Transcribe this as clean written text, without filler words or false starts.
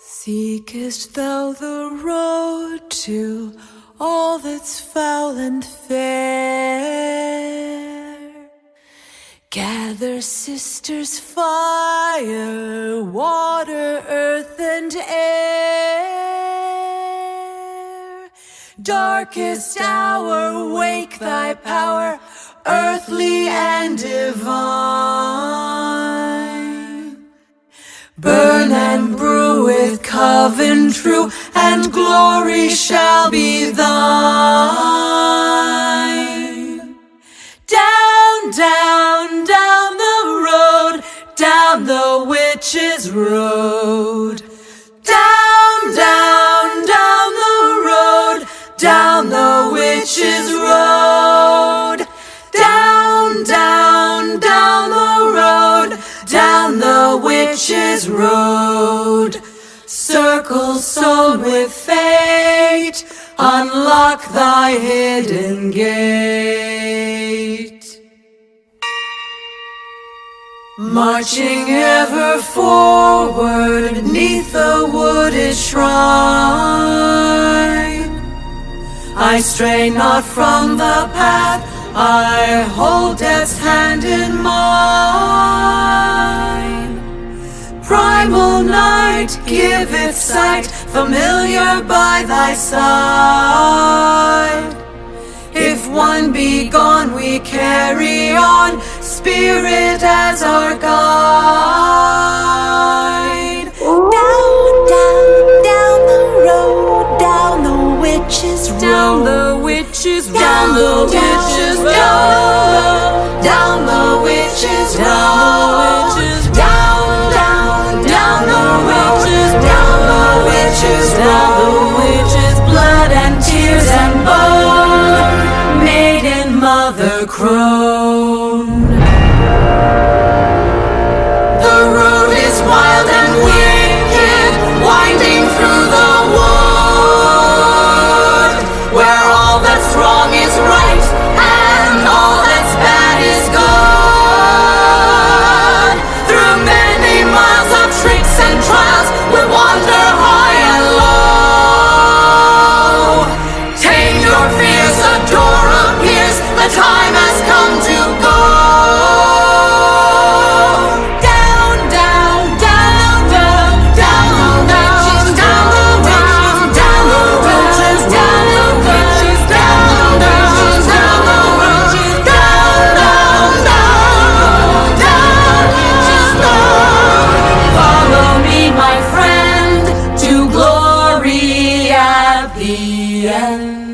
Seekest thou the road to all that's foul and fair? Gather, sisters, fire, water, earth, and air. Darkest hour, wake thy power, earthly and divine. Burn and brew with coven true, and glory shall be thine. Down, down, down the road, down the witch's road. Down, down, down the road, down the witch's road. Down, down, down the road, down the witch's road. Circle sown with fate, unlock thy hidden gate. Marching ever forward, 'neath the wooded shrine, I stray not from the path, I hold death's hand in mine. Primal night, give it sight, familiar by thy side. If one be gone, we carry on, spirit as our guide. Down, down, down the road, down the witch's road. Down the witch's road. Down the witch's road. Down the witch's road. Down, down, down the witch's, down the witch's road. Blood and tears and bone, maiden mother crone. The road is wild and wicked, winding through the wood, where all that's wrong is right, and all that's bad is good. Through many miles of tricks and trials, we wander high and low. Tame your fears, a door appears, the time has come to go. Down, down, down, down, down, down, down the witches, down the witches, down the witches, down the witches, down the witches, down, down, down, down, witches, down. Follow me, my friend, to glory at the end.